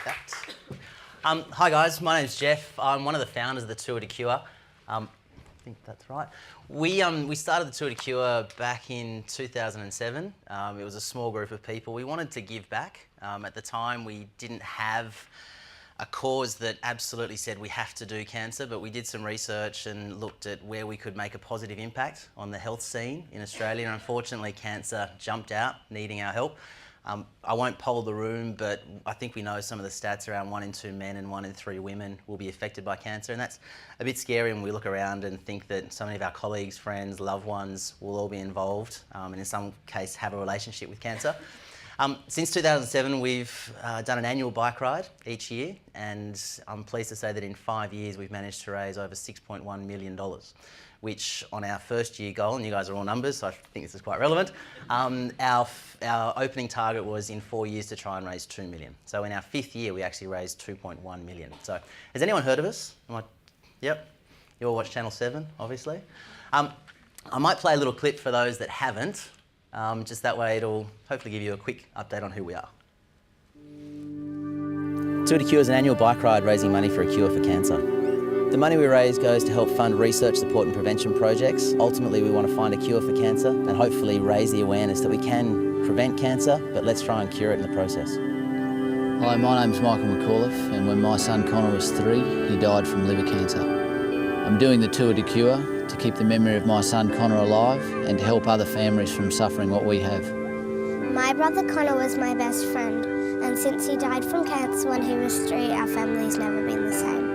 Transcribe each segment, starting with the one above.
that. Hi guys, my name's Jeff. I'm one of the founders of the Tour de Cure. I think that's right. We started the Tour de Cure back in 2007. It was a small group of people. We wanted to give back. At the time, we didn't have a cause that absolutely said we have to do cancer, but we did some research and looked at where we could make a positive impact on the health scene in Australia. And unfortunately, cancer jumped out, needing our help. I won't poll the room, but I think we know some of the stats around 1 in 2 men and 1 in 3 women will be affected by cancer, and that's a bit scary when we look around and think that so many of our colleagues, friends, loved ones will all be involved and in some case have a relationship with cancer. Since 2007 we've done an annual bike ride each year, and I'm pleased to say that in 5 years we've managed to raise over $6.1 million. Which on our first year goal, and you guys are all numbers, so I think this is quite relevant, our opening target was in 4 years to try and raise 2 million. So in our 5th year, we actually raised 2.1 million. So has anyone heard of us? Yep, you all watch Channel 7, obviously. I might play a little clip for those that haven't, just that way it'll hopefully give you a quick update on who we are. Tour de Cure is an annual bike ride raising money for a cure for cancer. The money we raise goes to help fund research, support and prevention projects. Ultimately, we want to find a cure for cancer and hopefully raise the awareness that we can prevent cancer, but let's try and cure it in the process. Hi, my name's Michael McAuliffe, and when my son Connor was 3, he died from liver cancer. I'm doing the Tour de Cure to keep the memory of my son Connor alive and to help other families from suffering what we have. My brother Connor was my best friend, and since he died from cancer when he was 3, our family's never been the same.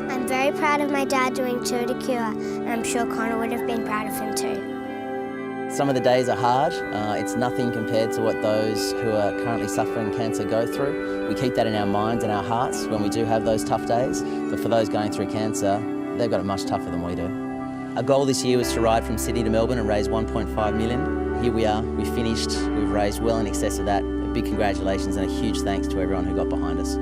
I'm very proud of my dad doing Tour de Cure, and I'm sure Connor would have been proud of him too. Some of the days are hard. It's nothing compared to what those who are currently suffering cancer go through. We keep that in our minds and our hearts when we do have those tough days, but for those going through cancer, they've got it much tougher than we do. Our goal this year was to ride from Sydney to Melbourne and raise 1.5 million. Here we are, we finished, we've raised well in excess of that. A big congratulations and a huge thanks to everyone who got behind us.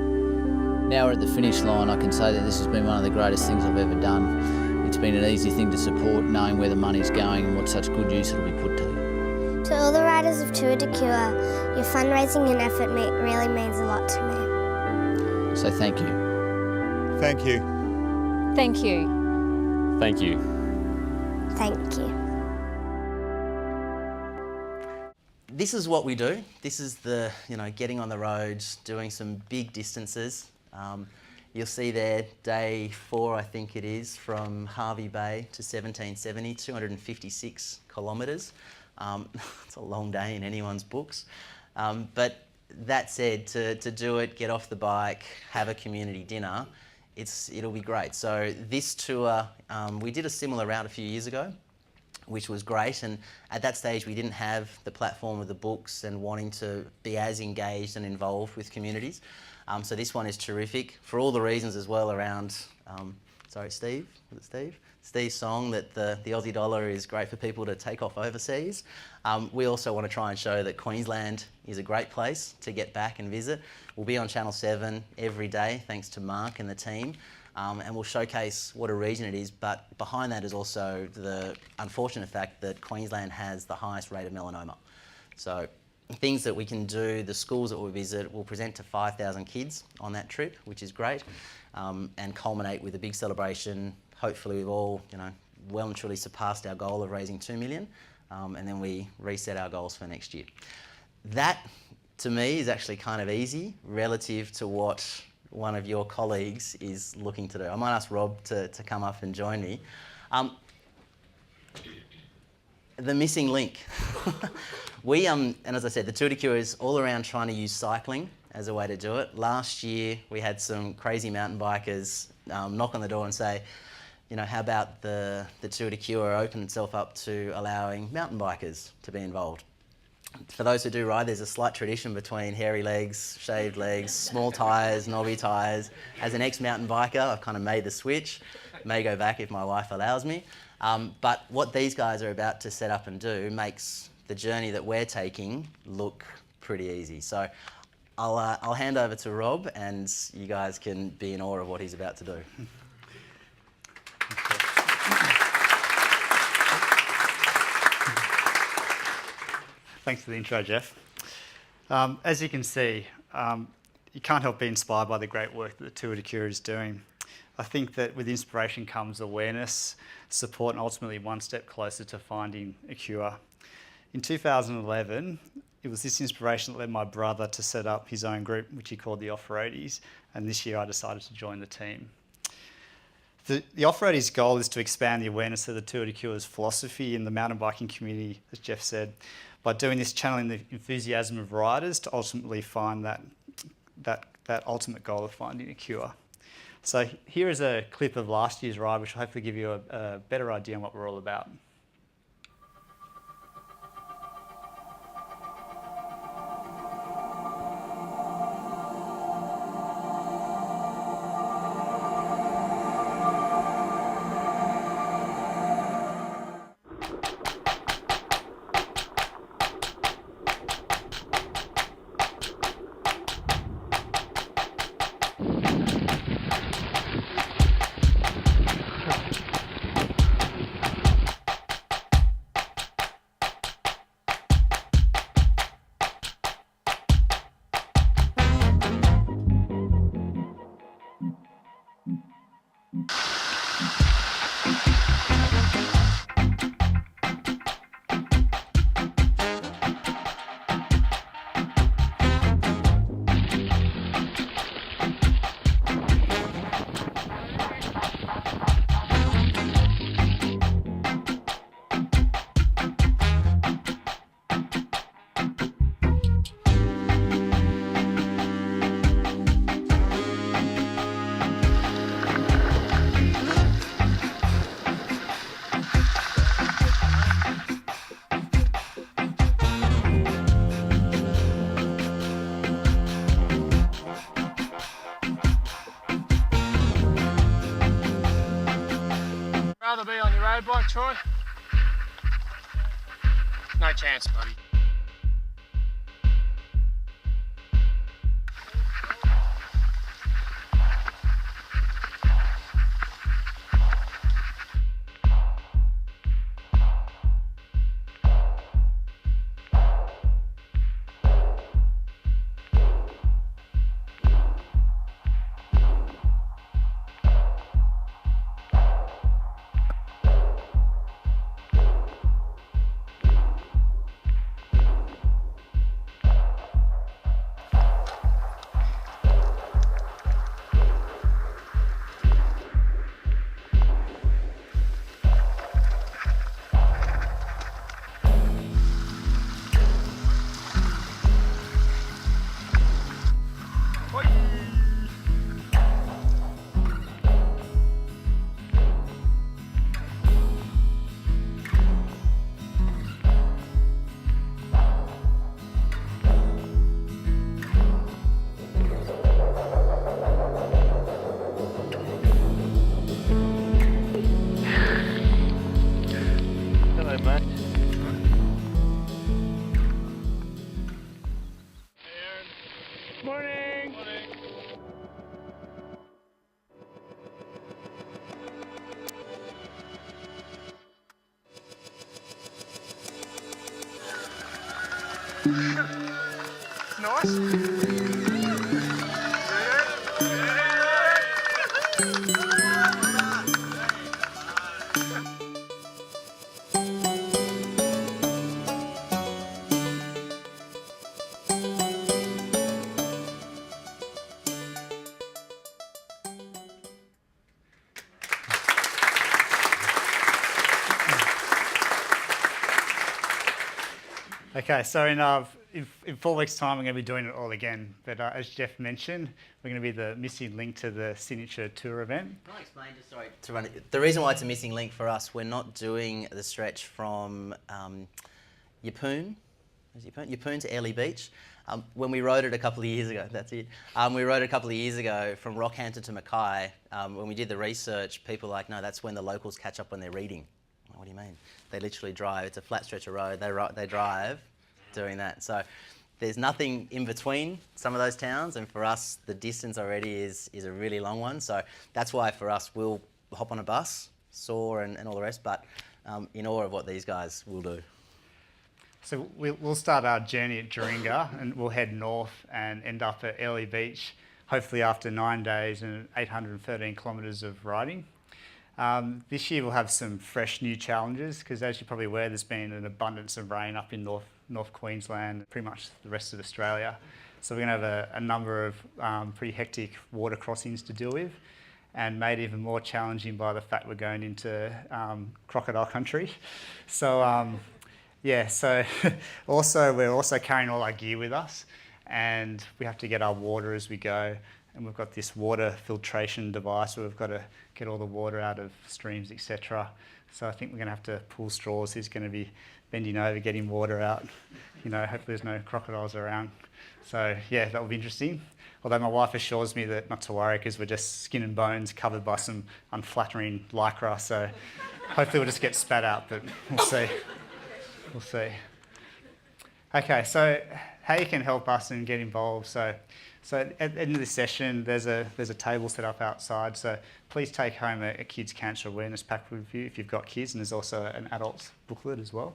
Now we're at the finish line, I can say that this has been one of the greatest things I've ever done. It's been an easy thing to support, knowing where the money's going and what such good use it'll be put to. To all the riders of Tour de Cure, your fundraising and effort really means a lot to me. So thank you. Thank you. Thank you. Thank you. Thank you. This is what we do. This is the, getting on the road, doing some big distances. You'll see there, day 4, I think it is, from Hervey Bay to 1770, 256 kilometres. It's a long day in anyone's books. But that said, to do it, get off the bike, have a community dinner, it'll be great. So this tour, we did a similar route a few years ago, which was great, and at that stage we didn't have the platform of the books and wanting to be as engaged and involved with communities. So this one is terrific for all the reasons as well around, sorry Steve, was it Steve? Steve's song that the Aussie dollar is great for people to take off overseas. We also want to try and show that Queensland is a great place to get back and visit. We'll be on Channel 7 every day thanks to Mark and the team. And we'll showcase what a region it is, but behind that is also the unfortunate fact that Queensland has the highest rate of melanoma. So things that we can do, the schools that we visit, we'll present to 5,000 kids on that trip, which is great, and culminate with a big celebration. Hopefully we've all, well and truly surpassed our goal of raising 2 million, and then we reset our goals for next year. That, to me, is actually kind of easy relative to what one of your colleagues is looking to do. I might ask Rob to come up and join me. The missing link. And as I said, the Tour de Cure is all around trying to use cycling as a way to do it. Last year, we had some crazy mountain bikers knock on the door and say, how about the Tour de Cure open itself up to allowing mountain bikers to be involved? For those who do ride, there's a slight tradition between hairy legs, shaved legs, small tyres, knobby tyres. As an ex-mountain biker, I've kind of made the switch. May go back if my wife allows me. But what these guys are about to set up and do makes the journey that we're taking look pretty easy. So I'll hand over to Rob and you guys can be in awe of what he's about to do. Thanks for the intro, Jeff. As you can see, you can't help be inspired by the great work that the Tour de Cure is doing. I think that with inspiration comes awareness, support, and ultimately one step closer to finding a cure. In 2011, it was this inspiration that led my brother to set up his own group, which he called the Offroadies, and this year I decided to join the team. The Offroadies' goal is to expand the awareness of the Tour de Cure's philosophy in the mountain biking community, as Jeff said, by doing this, channeling the enthusiasm of riders to ultimately find that ultimate goal of finding a cure. So here is a clip of last year's ride, which will hopefully give you a better idea on what we're all about. Rather be on your road bike, Troy? No chance, buddy. Nice. Okay, so in 4 weeks' time, we're going to be doing it all again. But as Jeff mentioned, we're going to be the missing link to the signature tour event. Can I explain, just sorry to run it? The reason why it's a missing link for us, we're not doing the stretch from Yeppoon to Airlie Beach. When we rode it a couple of years ago, that's it. We rode it a couple of years ago from Rockhampton to Mackay. When we did the research, people were like, no, that's when the locals catch up when they're reading. What do you mean? They literally drive. It's a flat stretch of road. They drive doing that. So there's nothing in between some of those towns, and for us, the distance already is a really long one. So that's why for us, we'll hop on a bus, soar and all the rest, but in awe of what these guys will do. So we'll start our journey at Duringa and we'll head north and end up at Airlie Beach, hopefully after 9 days and 813 kilometres of riding. This year we'll have some fresh new challenges because, as you're probably aware, there's been an abundance of rain up in North Queensland, pretty much the rest of Australia. So we're going to have a number of pretty hectic water crossings to deal with, and made even more challenging by the fact we're going into crocodile country. So yeah, so we're also carrying all our gear with us, and we have to get our water as we go. And we've got this water filtration device where we've got to get all the water out of streams, etc. So I think we're going to have to pull straws. Who's going to be bending over, getting water out? You know, hopefully there's no crocodiles around. So yeah, that will be interesting. Although my wife assures me that not to worry because we're just skin and bones covered by some unflattering lycra. So hopefully we'll just get spat out, but we'll see. We'll see. Okay, so how you can help us and get involved. So at the end of this session, there's a table set up outside. So please take home a kids cancer awareness pack with you if you've got kids, and there's also an adults booklet as well.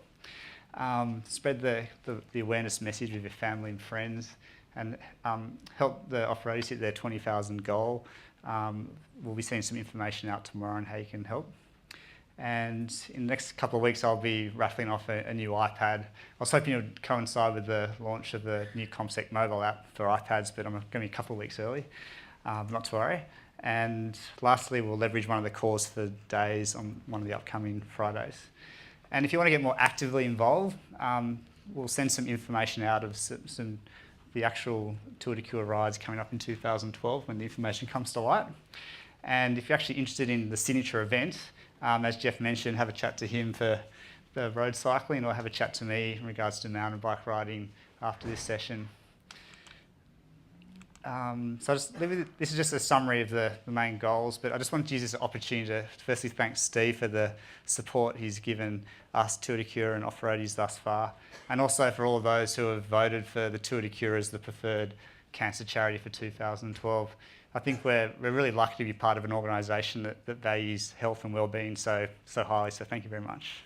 Spread the awareness message with your family and friends, and help the Offroadies hit their 20,000 goal. We'll be sending some information out tomorrow on how you can help. And in the next couple of weeks, I'll be raffling off a new iPad. I was hoping it would coincide with the launch of the new ComSec mobile app for iPads, but I'm going to be a couple of weeks early, not to worry. And lastly, we'll leverage one of the calls for days on one of the upcoming Fridays. And if you want to get more actively involved, we'll send some information out of the actual Tour de Cure rides coming up in 2012 when the information comes to light. And if you're actually interested in the signature event, as Jeff mentioned, have a chat to him for the road cycling, or have a chat to me in regards to mountain bike riding after this session. So this is just a summary of the main goals, but I just wanted to use this opportunity to firstly thank Steve for the support he's given us, Tour de Cure and Offroadies thus far, and also for all of those who have voted for the Tour de Cure as the preferred cancer charity for 2012. I think we're really lucky to be part of an organisation that values health and wellbeing so highly, so thank you very much.